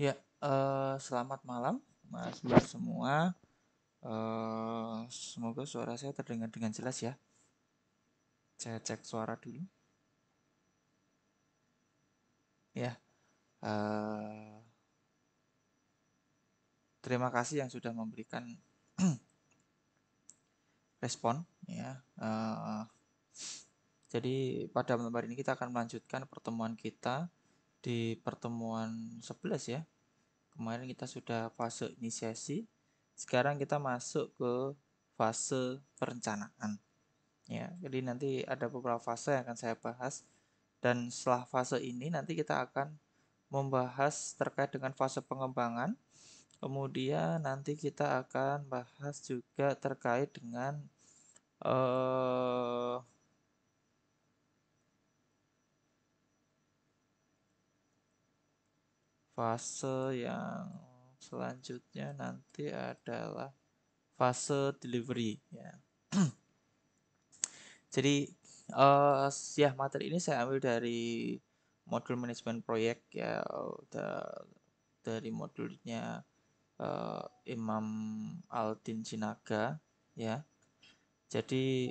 Ya, selamat malam Mas Bar semua. Semoga suara saya terdengar dengan jelas ya. Saya cek suara dulu. Ya, eh, terima kasih yang sudah memberikan respon ya. Jadi pada malam hari ini kita akan melanjutkan pertemuan kita di pertemuan 11 ya. Kemarin kita sudah fase inisiasi. Sekarang kita masuk ke fase perencanaan. Ya, jadi nanti ada beberapa fase yang akan saya bahas dan setelah fase ini nanti kita akan membahas terkait dengan fase pengembangan. Kemudian nanti kita akan bahas juga terkait dengan eh, fase yang selanjutnya nanti adalah fase delivery ya. Jadi ya materi ini saya ambil dari modul manajemen proyek ya, dari modulnya Imam Aldin Sinaga ya. Jadi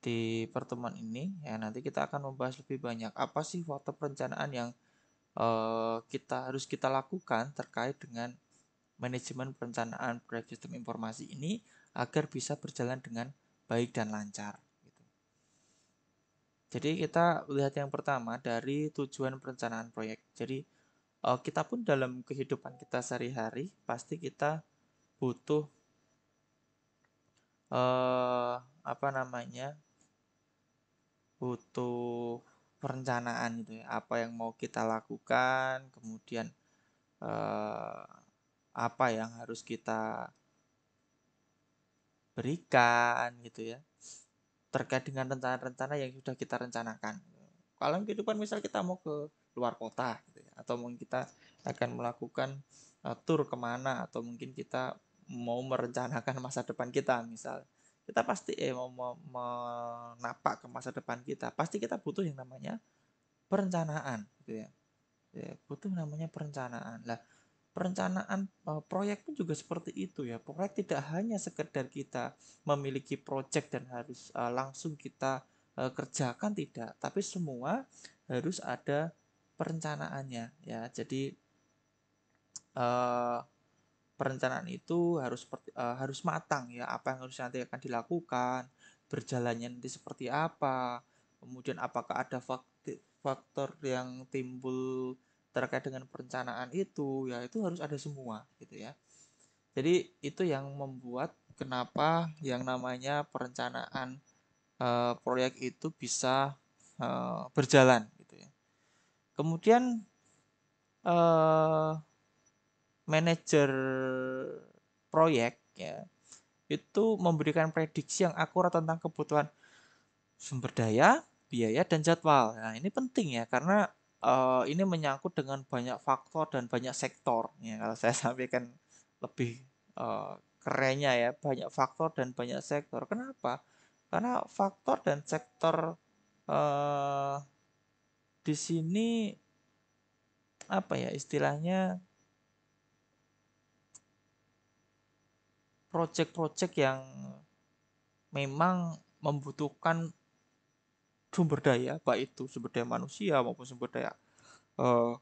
di pertemuan ini ya nanti kita akan membahas lebih banyak apa sih faktor perencanaan yang kita lakukan terkait dengan manajemen perencanaan proyek sistem informasi ini agar bisa berjalan dengan baik dan lancar. Gitu. Jadi kita lihat yang pertama dari tujuan perencanaan proyek. Jadi kita pun dalam kehidupan kita sehari-hari pasti kita butuh apa namanya butuh perencanaan gitu ya apa yang mau kita lakukan kemudian eh, apa yang harus kita berikan gitu ya terkait dengan rencana-rencana yang sudah kita rencanakan. Kalau kehidupan misal kita mau ke luar kota gitu ya, atau mungkin kita akan melakukan tur kemana atau mungkin kita mau merencanakan masa depan kita misal kita pasti mau menapak ke masa depan kita pasti kita butuh yang namanya perencanaan gitu ya. Ya, butuh namanya perencanaan lah. Perencanaan proyek pun juga seperti itu ya. Proyek tidak hanya sekedar kita memiliki proyek dan harus langsung kita kerjakan tidak, tapi semua harus ada perencanaannya ya. Jadi eh, perencanaan itu harus matang ya. Apa yang harus nanti akan dilakukan, berjalannya nanti seperti apa, kemudian apakah ada faktor yang timbul terkait dengan perencanaan itu ya itu harus ada semua gitu ya. Jadi itu yang membuat kenapa yang namanya perencanaan proyek itu bisa berjalan gitu ya. Kemudian eh, manajer proyek ya itu memberikan prediksi yang akurat tentang kebutuhan sumber daya, biaya dan jadwal. Nah, ini penting ya karena ini menyangkut dengan banyak faktor dan banyak sektor. Ya, kalau saya sampaikan lebih kerennya ya, banyak faktor dan banyak sektor. Kenapa? Karena faktor dan sektor eh, di sini apa ya istilahnya project-project yang memang membutuhkan sumber daya, baik itu sumber daya manusia maupun sumber daya eh,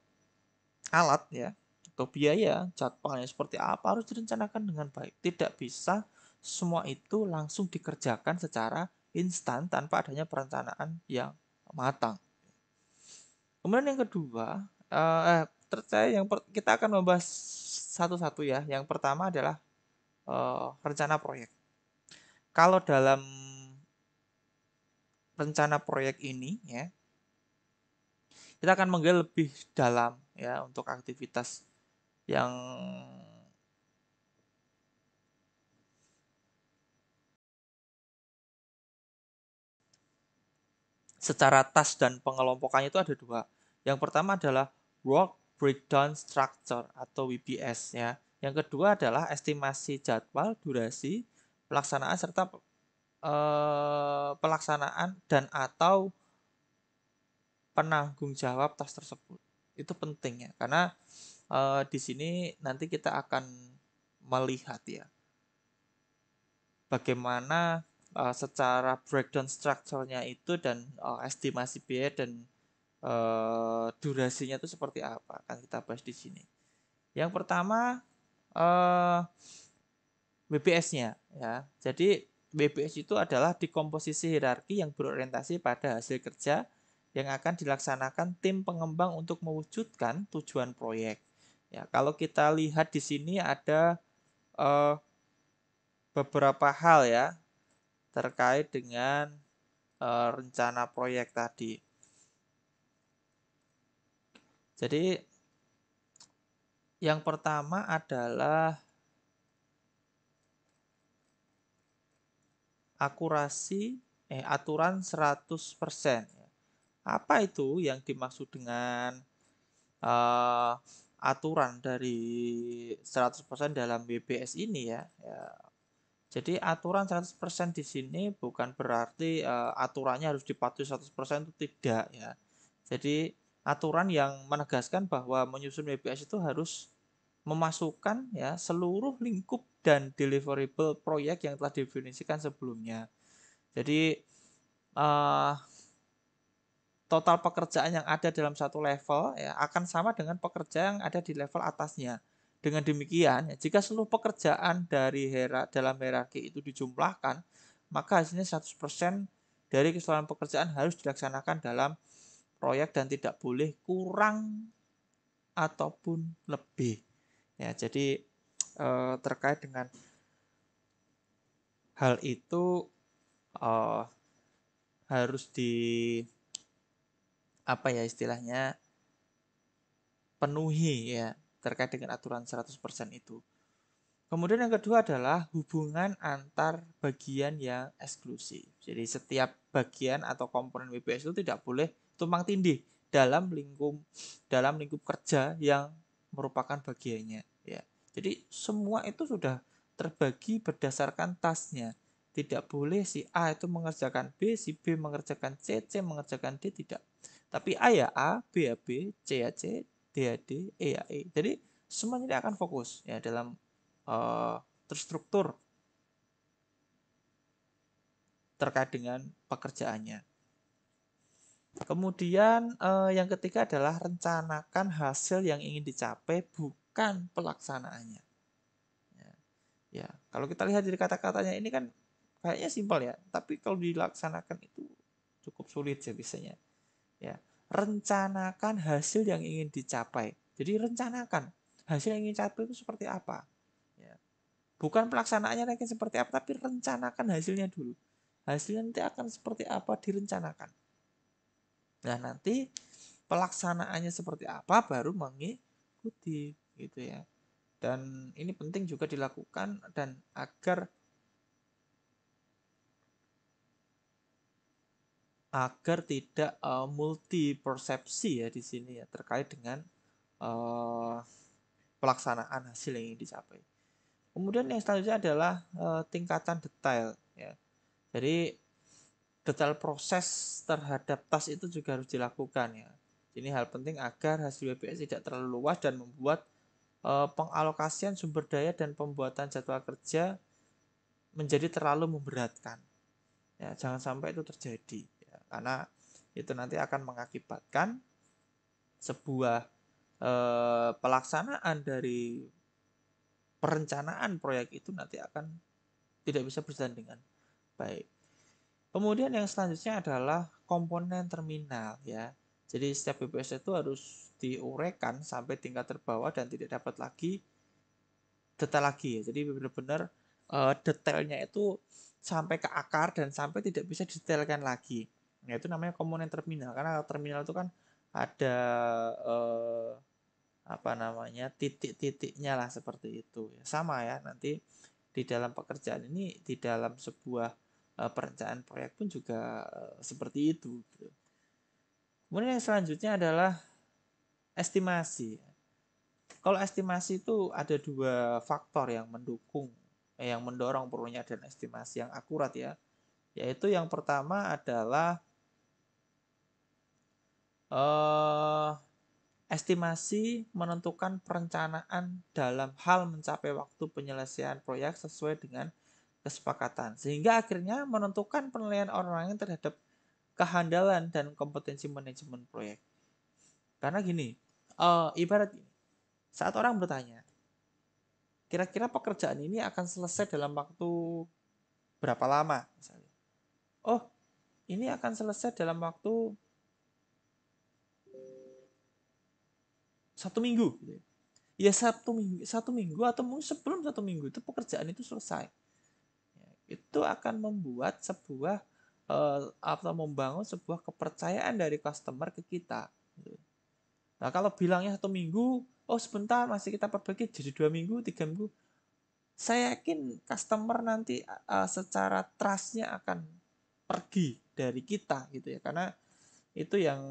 alat ya atau biaya jadwalnya seperti apa harus direncanakan dengan baik. Tidak bisa semua itu langsung dikerjakan secara instan tanpa adanya perencanaan yang matang. Kemudian yang kedua, kita akan membahas satu-satu ya. Yang pertama adalah rencana proyek. Kalau dalam rencana proyek ini ya, kita akan menggali lebih dalam ya untuk aktivitas yang secara tas dan pengelompokannya itu ada dua. Yang pertama adalah Work Breakdown Structure atau WBS ya. Yang kedua adalah estimasi jadwal, durasi, pelaksanaan serta pelaksanaan dan atau penanggung jawab tas tersebut. Itu penting ya, karena di sini nanti kita akan melihat ya bagaimana secara breakdown strukturnya itu dan estimasi biaya dan durasinya itu seperti apa akan kita bahas di sini. Yang pertama WBS-nya ya. Jadi WBS itu adalah dekomposisi hierarki yang berorientasi pada hasil kerja yang akan dilaksanakan tim pengembang untuk mewujudkan tujuan proyek. Ya, kalau kita lihat di sini ada eh, beberapa hal ya terkait dengan rencana proyek tadi. Jadi yang pertama adalah aturan 100%. Apa itu yang dimaksud dengan uh, aturan dari 100% dalam BBS ini ya? Jadi aturan 100% di sini bukan berarti aturannya harus dipatuhi 100% itu tidak ya. Jadi aturan yang menegaskan bahwa menyusun BBS itu harus memasukkan ya seluruh lingkup dan deliverable proyek yang telah didefinisikan sebelumnya. Jadi uh, total pekerjaan yang ada dalam satu level ya akan sama dengan pekerjaan yang ada di level atasnya. Dengan demikian, ya, jika seluruh pekerjaan dari dalam hierarki itu dijumlahkan, maka hasilnya 100% dari keseluruhan pekerjaan harus dilaksanakan dalam proyek dan tidak boleh kurang ataupun lebih. Ya, jadi terkait dengan hal itu eh, harus di apa ya istilahnya penuhi ya terkait dengan aturan 100% itu. Kemudian yang kedua adalah hubungan antar bagian yang eksklusif. Jadi setiap bagian atau komponen WBS itu tidak boleh tumpang tindih dalam lingkup kerja yang merupakan bagiannya ya. Jadi semua itu sudah terbagi berdasarkan tasnya. Tidak boleh si A itu mengerjakan B, si B mengerjakan C, C mengerjakan D, tidak. Tapi A ya A, B ya B, C ya C, D ya D, E ya E. Jadi semuanya akan fokus ya dalam terstruktur terkait dengan pekerjaannya. Kemudian yang ketiga adalah rencanakan hasil yang ingin dicapai bukan pelaksanaannya. Ya, ya. Kalau kita lihat dari kata-katanya ini kan kayaknya simpel ya, tapi kalau dilaksanakan itu cukup sulit ya biasanya. Ya, rencanakan hasil yang ingin dicapai. Jadi rencanakan hasil yang ingin dicapai itu seperti apa. Ya. Bukan pelaksanaannya nanti seperti apa, tapi rencanakan hasilnya dulu. Hasilnya nanti akan seperti apa direncanakan. Nah nanti pelaksanaannya seperti apa baru mengikuti gitu ya. Dan ini penting juga dilakukan dan agar tidak multi persepsi ya di sini ya terkait dengan uh, pelaksanaan hasil yang ingin dicapai. Kemudian yang selanjutnya adalah tingkatan detail ya. Jadi detail proses terhadap tas itu juga harus dilakukan ya. Ini hal penting agar hasil WBS tidak terlalu luas dan membuat pengalokasian sumber daya dan pembuatan jadwal kerja menjadi terlalu memberatkan. Ya, jangan sampai itu terjadi ya, karena itu nanti akan mengakibatkan sebuah pelaksanaan dari perencanaan proyek itu nanti akan tidak bisa berjalan dengan baik. Kemudian yang selanjutnya adalah komponen terminal ya. Jadi setiap BPS itu harus diuraikan sampai tingkat terbawah dan tidak dapat lagi detail lagi ya. Jadi benar-benar detailnya itu sampai ke akar dan sampai tidak bisa didetailkan lagi. Nah, itu namanya komponen terminal karena terminal itu kan ada apa namanya titik-titiknya lah seperti itu. Ya, sama ya nanti di dalam pekerjaan ini di dalam sebuah perencanaan proyek pun juga seperti itu gitu. Kemudian yang selanjutnya adalah estimasi. Kalau estimasi itu ada dua faktor yang yang mendorong perlunya dan estimasi yang akurat ya. Yaitu yang pertama adalah eh, estimasi menentukan perencanaan dalam hal mencapai waktu penyelesaian proyek sesuai dengan kesepakatan. Sehingga akhirnya menentukan penilaian orang lain terhadap kehandalan dan kompetensi manajemen proyek. Karena gini, ibarat gini, saat orang bertanya, kira-kira pekerjaan ini akan selesai dalam waktu berapa lama? Misalnya, oh ini akan selesai dalam waktu 1 minggu. Ya 1 minggu atau mungkin sebelum 1 minggu itu pekerjaan itu selesai. Itu akan membuat sebuah atau membangun sebuah kepercayaan dari customer ke kita. Nah kalau bilangnya 1 minggu, oh sebentar masih kita perbaiki jadi 2 minggu, 3 minggu, saya yakin customer nanti secara trustnya akan pergi dari kita gitu ya, karena itu yang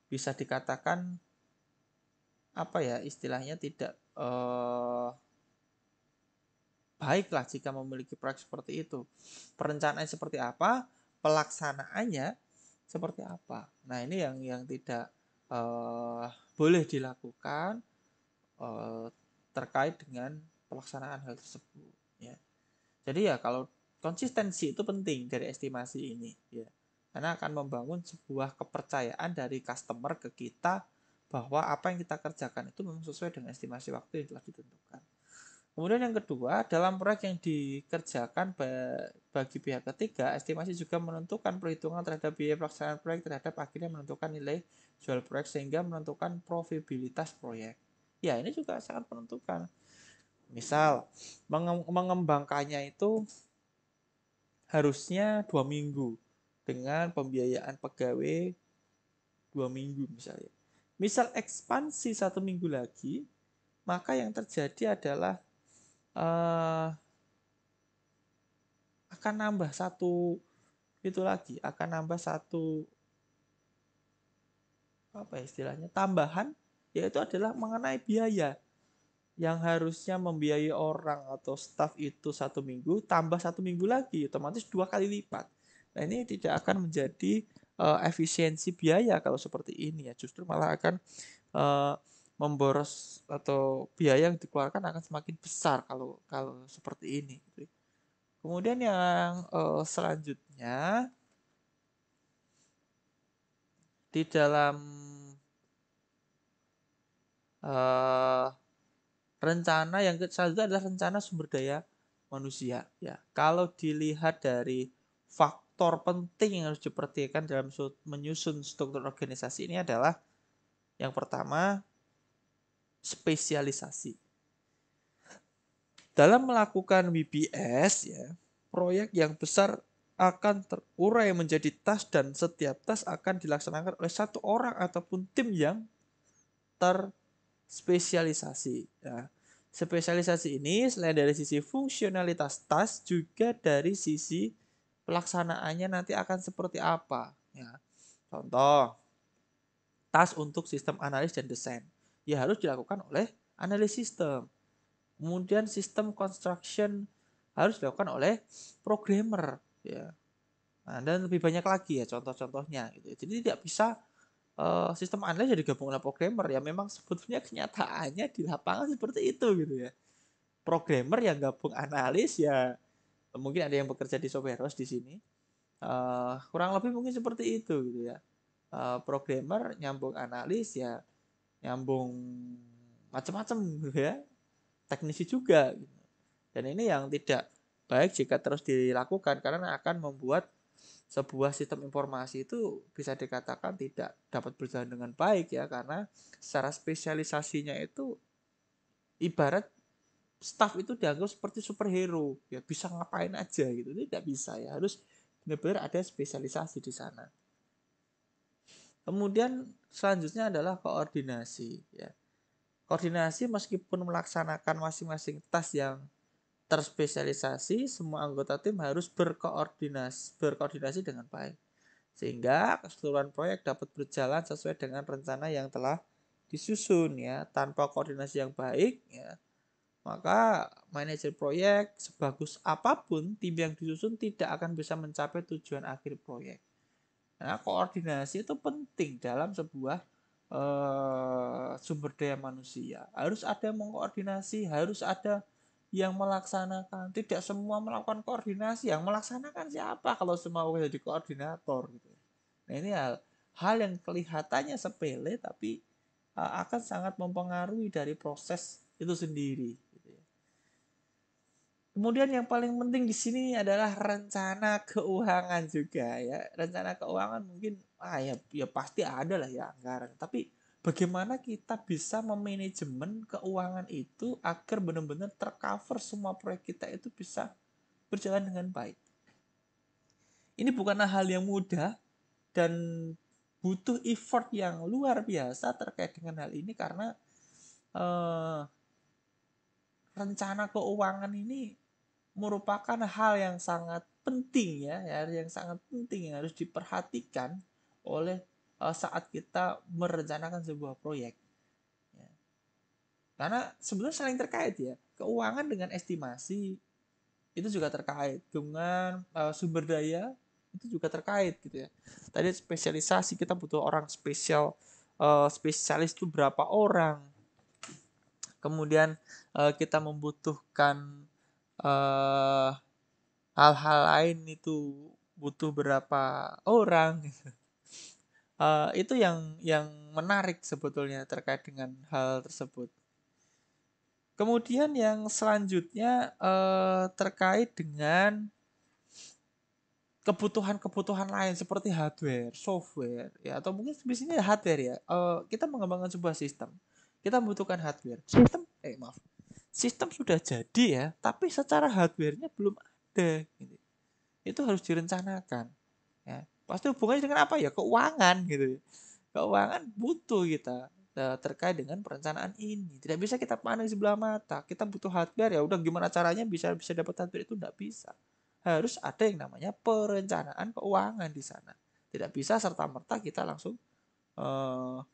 bisa dikatakan apa ya istilahnya tidak baiklah jika memiliki proyek seperti itu. Perencanaan seperti apa, pelaksanaannya seperti apa. Nah ini yang tidak boleh dilakukan terkait dengan pelaksanaan hal tersebut. Ya. Jadi ya kalau konsistensi itu penting dari estimasi ini, ya, karena akan membangun sebuah kepercayaan dari customer ke kita bahwa apa yang kita kerjakan itu memang sesuai dengan estimasi waktu yang telah ditentukan. Kemudian yang kedua, dalam proyek yang dikerjakan bagi pihak ketiga, estimasi juga menentukan perhitungan terhadap biaya pelaksanaan proyek terhadap akhirnya menentukan nilai jual proyek sehingga menentukan profitabilitas proyek. Ya, ini juga sangat menentukan. Misal, mengembangkannya itu harusnya 2 minggu dengan pembiayaan pegawai 2 minggu misalnya. Misal ekspansi 1 minggu lagi, maka yang terjadi adalah akan nambah satu itu lagi, akan nambah satu apa istilahnya tambahan, yaitu adalah mengenai biaya yang harusnya membiayai orang atau staff itu 1 minggu tambah 1 minggu lagi, otomatis 2 kali lipat. Nah ini tidak akan menjadi efisiensi biaya kalau seperti ini ya, justru malah akan memboros atau biaya yang dikeluarkan akan semakin besar kalau kalau seperti ini. Kemudian yang selanjutnya di dalam rencana yang selanjutnya adalah rencana sumber daya manusia. Ya, kalau dilihat dari faktor penting yang harus diperhatikan dalam menyusun struktur organisasi ini adalah yang pertama spesialisasi. Dalam melakukan WBS ya, proyek yang besar akan terurai menjadi task dan setiap task akan dilaksanakan oleh satu orang ataupun tim yang terspesialisasi. Ya. Spesialisasi ini selain dari sisi fungsionalitas task juga dari sisi pelaksanaannya nanti akan seperti apa. Ya. Contoh, task untuk sistem analis dan desain. Ya harus dilakukan oleh analis sistem. Kemudian sistem construction harus dilakukan oleh programmer. Ya. Nah, dan lebih banyak lagi ya contoh-contohnya. Gitu. Jadi tidak bisa sistem analis jadi gabung oleh programmer ya memang sebetulnya kenyataannya di lapangan seperti itu gitu ya. Programmer yang gabung analis ya mungkin ada yang bekerja di software house di sini. Kurang lebih mungkin seperti itu gitu ya. Programmer nyambung analis ya nyambung macam-macam gitu ya. Teknisi juga gitu. Dan ini yang tidak baik jika terus dilakukan karena akan membuat sebuah sistem informasi itu bisa dikatakan tidak dapat berjalan dengan baik ya karena secara spesialisasinya itu ibarat staff itu dianggap seperti superhero ya bisa ngapain aja gitu tidak bisa ya harus benar-benar ada spesialisasi di sana. Kemudian selanjutnya adalah koordinasi ya. Koordinasi meskipun melaksanakan masing-masing task yang terspesialisasi, semua anggota tim harus berkoordinasi dengan baik. Sehingga keseluruhan proyek dapat berjalan sesuai dengan rencana yang telah disusun ya. Tanpa koordinasi yang baik ya, maka manajer proyek sebagus apapun tim yang disusun tidak akan bisa mencapai tujuan akhir proyek. Nah, koordinasi itu penting dalam sebuah sumber daya manusia. Harus ada yang mengkoordinasi, harus ada yang melaksanakan. Tidak semua melakukan koordinasi, yang melaksanakan siapa kalau semua jadi koordinator gitu. Nah, ini hal yang kelihatannya sepele tapi akan sangat mempengaruhi dari proses itu sendiri. Gitu ya. Kemudian yang paling penting di sini adalah rencana keuangan juga ya. Rencana keuangan mungkin ya pasti ada lah ya anggaran. Tapi bagaimana kita bisa memanajemen keuangan itu agar benar-benar tercover semua proyek kita itu bisa berjalan dengan baik. Ini bukanlah hal yang mudah dan butuh effort yang luar biasa terkait dengan hal ini karena eh, rencana keuangan ini merupakan hal yang sangat penting ya, yang sangat penting yang harus diperhatikan oleh saat kita merencanakan sebuah proyek. Ya. Karena sebenarnya saling terkait ya, keuangan dengan estimasi itu juga terkait dengan sumber daya itu juga terkait gitu ya. Tadi spesialisasi kita butuh orang spesialis itu berapa orang. Kemudian kita membutuhkan eh, hal-hal lain itu butuh berapa orang. Itu yang menarik sebetulnya terkait dengan hal tersebut. Kemudian yang selanjutnya terkait dengan kebutuhan-kebutuhan lain seperti hardware, software, ya atau mungkin bisnisnya hardware ya. Kita mengembangkan sebuah sistem, kita membutuhkan hardware. Sistem sudah jadi ya, tapi secara hardware-nya belum ada. Gitu. Itu harus direncanakan. Ya. Pasti hubungannya dengan apa ya? Keuangan gitu. Keuangan butuh kita terkait dengan perencanaan ini. Tidak bisa kita pandang sebelah mata. Kita butuh hardware ya udah gimana caranya bisa bisa dapat hardware itu tidak bisa. Harus ada yang namanya perencanaan keuangan di sana. Tidak bisa serta-merta kita langsung uh,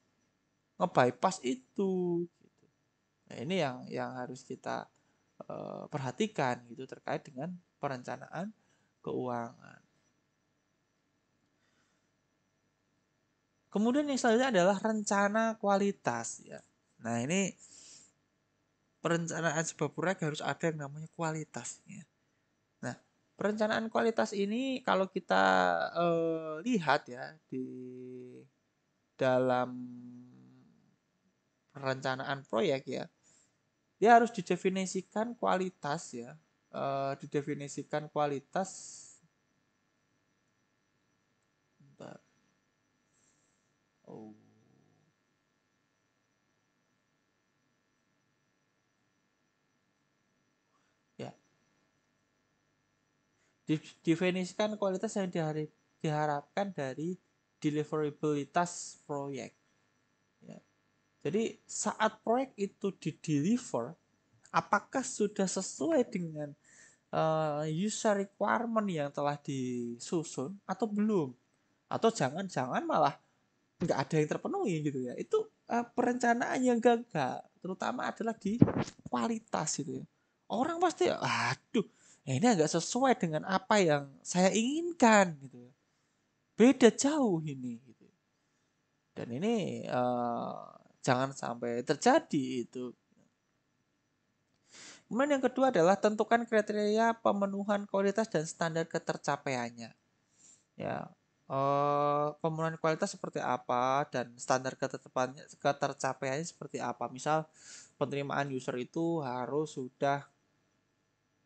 nge-bypass itu. Gitu. Nah, ini yang harus kita perhatikan gitu terkait dengan perencanaan keuangan. Kemudian yang selanjutnya adalah rencana kualitas ya. Nah, ini perencanaan sebuah proyek harus ada yang namanya kualitasnya. Nah, perencanaan kualitas ini kalau kita lihat ya di dalam perencanaan proyek ya, dia harus didefinisikan kualitas ya, didefinisikan kualitas. Bentar. Oh, ya, didefinisikan kualitas yang diharapkan dari deliverabilitas proyek. Ya. Jadi saat proyek itu dideliver, apakah sudah sesuai dengan user requirement yang telah disusun atau belum? Atau jangan-jangan malah nggak ada yang terpenuhi gitu ya? Itu perencanaan yang gagal, terutama adalah di kualitas itu ya. Orang pasti, aduh, ini agak sesuai dengan apa yang saya inginkan gitu. Beda jauh ini. Gitu. Dan ini jangan sampai terjadi itu. Kemudian yang kedua adalah tentukan kriteria pemenuhan kualitas dan standar ketercapaiannya. Ya, pemenuhan kualitas seperti apa dan standar ketercapaiannya seperti apa. Misal penerimaan user itu harus sudah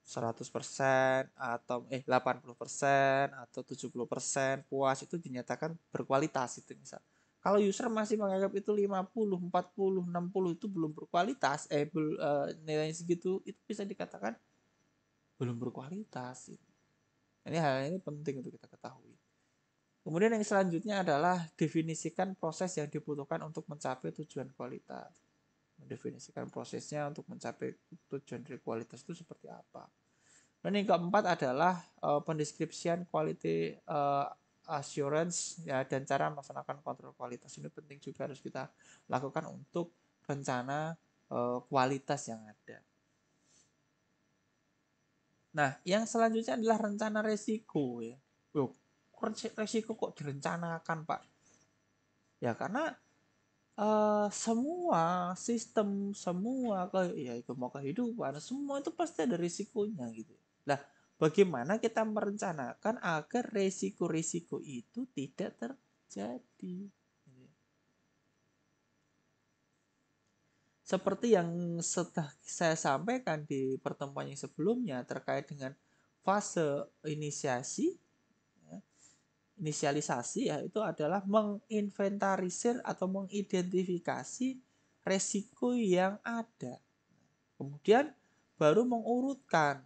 100% atau 80% atau 70% puas itu dinyatakan berkualitas itu misal. Kalau user masih menganggap itu 50, 40, 60 itu belum berkualitas, nilainya segitu itu bisa dikatakan belum berkualitas. Ini hal ini penting untuk kita ketahui. Kemudian yang selanjutnya adalah definisikan proses yang dibutuhkan untuk mencapai tujuan kualitas. Mendefinisikan prosesnya untuk mencapai tujuan dari kualitas itu seperti apa. Dan yang keempat adalah pendeskripsian quality assurance ya dan cara melaksanakan kontrol kualitas. Ini penting juga harus kita lakukan untuk rencana kualitas yang ada. Nah, yang selanjutnya adalah rencana resiko ya. Loh, resiko kok direncanakan, Pak? Ya karena semua sistem, semua ya itu mau kehidupan, semua itu pasti ada risikonya gitu. Nah, bagaimana kita merencanakan agar risiko-risiko itu tidak terjadi? Seperti yang setelah saya sampaikan di pertemuan yang sebelumnya terkait dengan fase inisialisasi ya itu adalah menginventarisir atau mengidentifikasi resiko yang ada. Kemudian baru mengurutkan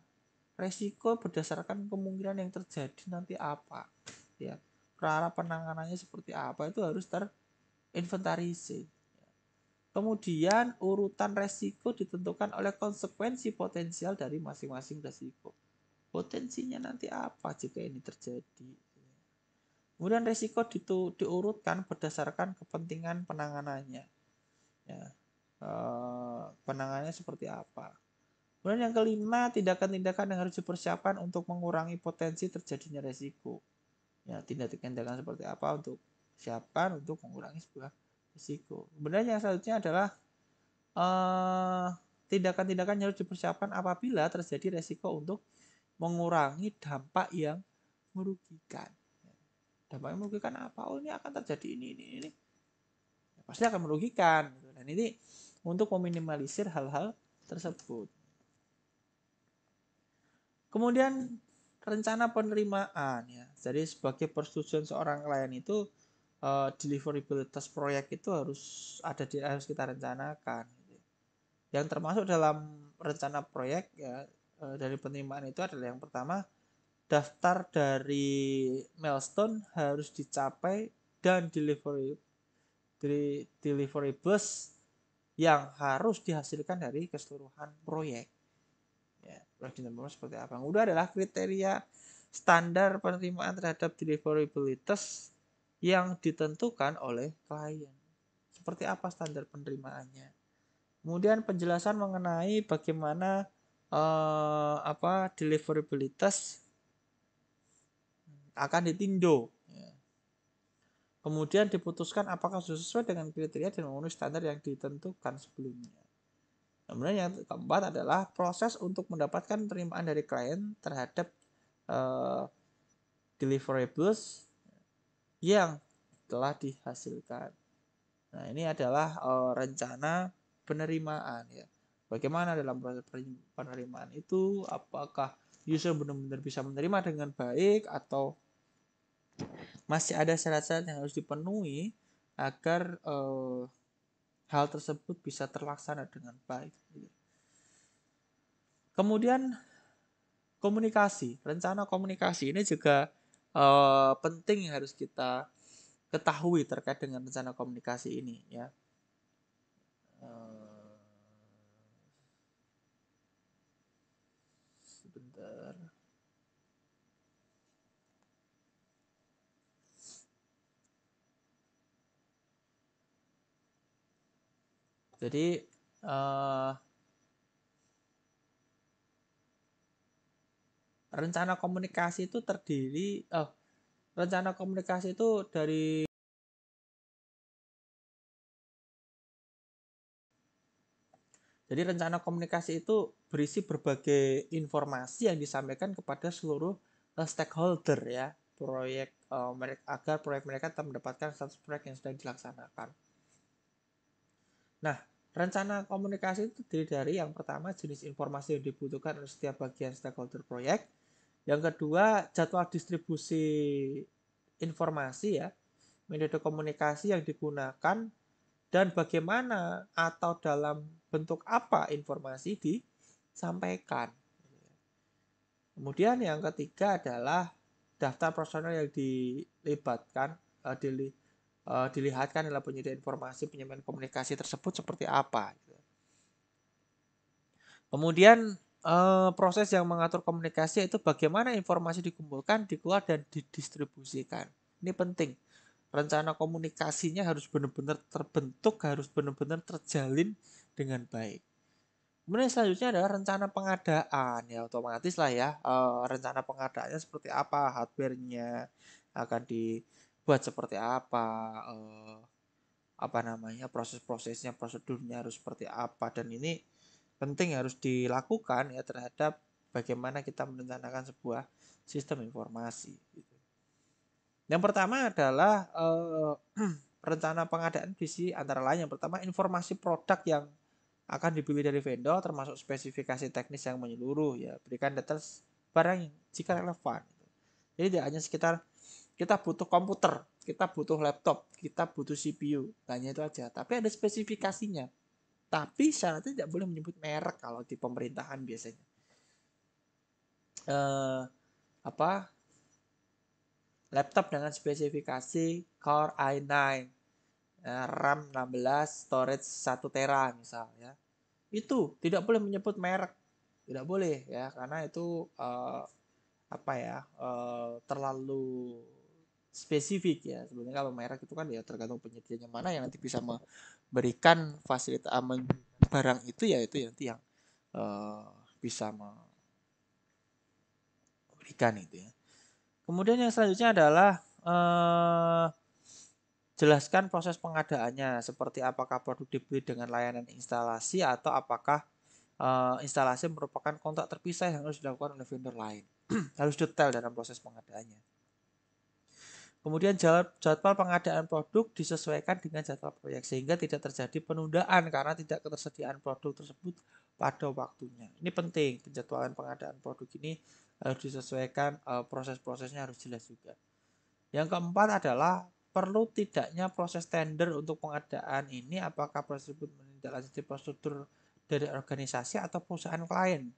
resiko berdasarkan kemungkinan yang terjadi nanti apa. Ya, cara penanganannya seperti apa itu harus terinventarisir. Kemudian urutan resiko ditentukan oleh konsekuensi potensial dari masing-masing resiko. Potensinya nanti apa jika ini terjadi. Kemudian resiko diurutkan berdasarkan kepentingan penanganannya. Ya, penanganannya seperti apa. Kemudian yang kelima, tindakan-tindakan yang harus dipersiapkan untuk mengurangi potensi terjadinya resiko. Ya, tindakan-tindakan seperti apa untuk siapkan untuk mengurangi sebuah resiko. Kemudian yang selanjutnya adalah tindakan-tindakan yang harus dipersiapkan apabila terjadi resiko untuk mengurangi dampak yang merugikan. Dampak yang merugikan apa? Oh, ini akan terjadi ini. Ya, pasti akan merugikan. Dan ini untuk meminimalisir hal-hal tersebut. Kemudian rencana penerimaan ya. Jadi sebagai persetujuan seorang klien itu deliverabilitas proyek itu harus kita rencanakan. Yang termasuk dalam rencana proyek ya dari penerimaan itu adalah yang pertama, daftar dari milestone harus dicapai dan deliverables yang harus dihasilkan dari keseluruhan proyek. Ya, proyek seperti apa? Yang kedua adalah kriteria standar penerimaan terhadap deliverabilitas yang ditentukan oleh klien. Seperti apa standar penerimaannya? Kemudian penjelasan mengenai bagaimana deliverabilitas akan ditinjau. Kemudian diputuskan apakah sesuai dengan kriteria dan memenuhi standar yang ditentukan sebelumnya. Kemudian yang keempat adalah proses untuk mendapatkan penerimaan dari klien terhadap deliverables yang telah dihasilkan. Nah, ini adalah rencana penerimaan ya. Bagaimana dalam proses penerimaan itu, apakah user benar-benar bisa menerima dengan baik atau masih ada syarat-syarat yang harus dipenuhi agar hal tersebut bisa terlaksana dengan baik. Kemudian komunikasi, rencana komunikasi ini juga penting yang harus kita ketahui terkait dengan rencana komunikasi ini ya. Sebentar. Jadi rencana komunikasi itu rencana komunikasi itu jadi rencana komunikasi itu berisi berbagai informasi yang disampaikan kepada seluruh stakeholder ya proyek agar proyek mereka tetap mendapatkan status proyek yang sedang dilaksanakan. Nah, rencana komunikasi itu terdiri dari yang pertama jenis informasi yang dibutuhkan oleh setiap bagian stakeholder proyek. Yang kedua, jadwal distribusi informasi ya, metode komunikasi yang digunakan dan bagaimana atau dalam bentuk apa informasi disampaikan. Kemudian yang ketiga adalah daftar personel yang dilibatkan, dilihatkan dalam penyedia informasi penyampaian komunikasi tersebut seperti apa. Kemudian proses yang mengatur komunikasi itu bagaimana informasi dikumpulkan, dikeluar dan didistribusikan. Ini penting. Rencana komunikasinya harus benar-benar terbentuk, harus benar-benar terjalin dengan baik. Kemudian selanjutnya adalah rencana pengadaan ya otomatis lah ya rencana pengadaannya seperti apa, hardware-nya, akan dibuat seperti apa namanya, proses-prosesnya, prosedurnya harus seperti apa, dan ini penting harus dilakukan ya terhadap bagaimana kita merencanakan sebuah sistem informasi gitu. Yang pertama adalah rencana pengadaan visi antara lain. Yang pertama, informasi produk yang akan dipilih dari vendor termasuk spesifikasi teknis yang menyeluruh ya, berikan details barang jika relevan. Jadi tidak hanya sekitar kita butuh komputer, kita butuh laptop, kita butuh CPU, hanya itu aja. Tapi ada spesifikasinya. Tapi syaratnya tidak boleh menyebut merek kalau di pemerintahan biasanya. Apa laptop dengan spesifikasi Core i9, RAM 16, storage 1 tera misal ya. Itu tidak boleh menyebut merek, tidak boleh ya, karena itu terlalu spesifik ya. Sebenarnya kalau merek itu kan ya tergantung penyedianya mana yang nanti bisa memberikan fasilitas barang itu ya, itu nanti yang bisa memberikan itu ya. Kemudian yang selanjutnya adalah jelaskan proses pengadaannya, seperti apakah produk dibeli dengan layanan instalasi atau apakah instalasi merupakan kontrak terpisah yang harus dilakukan oleh vendor lain. Harus detail dalam proses pengadaannya. Kemudian jadwal pengadaan produk disesuaikan dengan jadwal proyek sehingga tidak terjadi penundaan karena tidak ketersediaan produk tersebut pada waktunya. Ini penting, penjadwalan pengadaan produk ini harus disesuaikan, proses-prosesnya harus jelas juga. Yang keempat adalah perlu tidaknya proses tender untuk pengadaan ini, apakah proses tersebut menindaklanjuti prosedur dari organisasi atau perusahaan klien,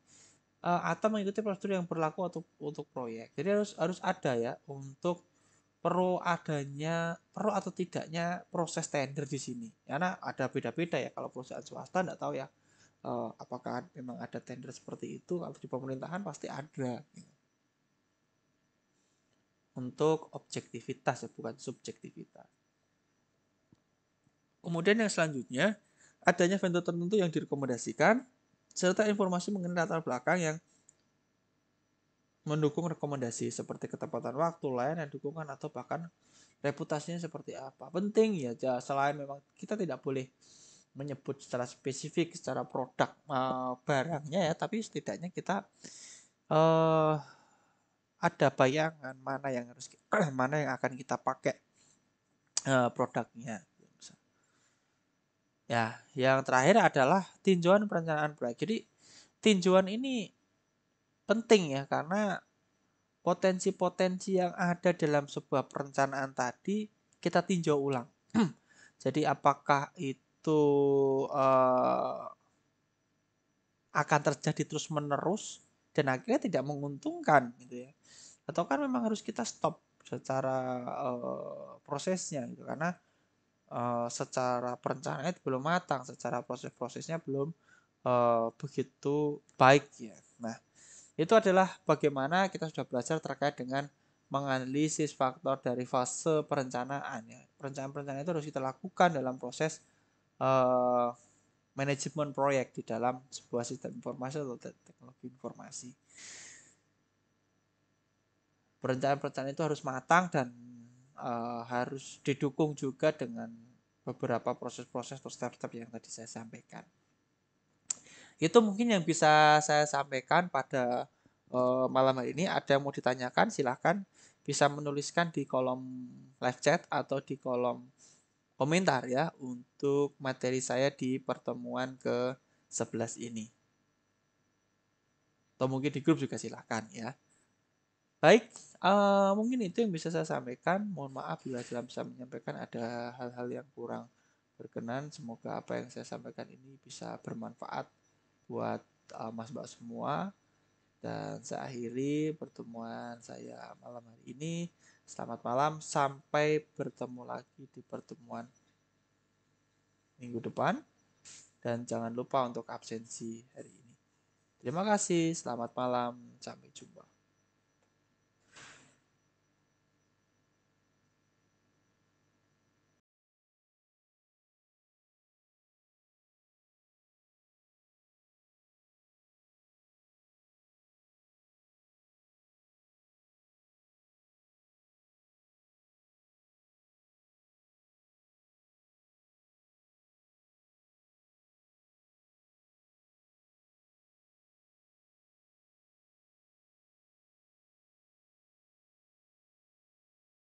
atau mengikuti prosedur yang berlaku untuk proyek. Jadi harus ada ya, untuk perlu atau tidaknya proses tender di sini. Karena ada beda-beda ya, kalau perusahaan swasta enggak tahu ya apakah memang ada tender seperti itu. Kalau di pemerintahan pasti ada. Untuk objektivitas ya, bukan subjektivitas. Kemudian yang selanjutnya, adanya vendor tertentu yang direkomendasikan serta informasi mengenai latar belakang yang mendukung rekomendasi seperti ketepatan waktu, layanan, dukungan, atau bahkan reputasinya seperti apa. Penting ya, selain memang kita tidak boleh menyebut secara spesifik secara produk barangnya ya, tapi setidaknya kita ada bayangan mana yang harus mana yang akan kita pakai produknya. Ya, yang terakhir adalah tinjauan perencanaan proyek. Jadi tinjauan ini penting ya, karena potensi-potensi yang ada dalam sebuah perencanaan tadi kita tinjau ulang. Jadi apakah itu akan terjadi terus-menerus dan akhirnya tidak menguntungkan gitu ya. Atau kan memang harus kita stop secara prosesnya gitu, karena secara perencanaan itu belum matang, secara proses-prosesnya belum begitu baik ya. Nah, itu adalah bagaimana kita sudah belajar terkait dengan menganalisis faktor dari fase perencanaan ya. Perencanaan-perencanaan itu harus kita lakukan dalam proses manajemen proyek di dalam sebuah sistem informasi atau teknologi informasi. Perencanaan-perencanaan itu harus matang dan harus didukung juga dengan beberapa proses-proses atau step-step yang tadi saya sampaikan. Itu mungkin yang bisa saya sampaikan pada malam hari ini. Ada yang mau ditanyakan, silahkan bisa menuliskan di kolom live chat atau di kolom komentar ya untuk materi saya di pertemuan ke-11 ini. Atau mungkin di grup juga silahkan ya. Baik, mungkin itu yang bisa saya sampaikan. Mohon maaf bila saya bisa menyampaikan ada hal-hal yang kurang berkenan. Semoga apa yang saya sampaikan ini bisa bermanfaat buat Mas Mbak semua. Dan saya akhiri pertemuan saya malam hari ini. Selamat malam, sampai bertemu lagi di pertemuan minggu depan. Dan jangan lupa untuk absensi hari ini. Terima kasih, selamat malam, sampai jumpa.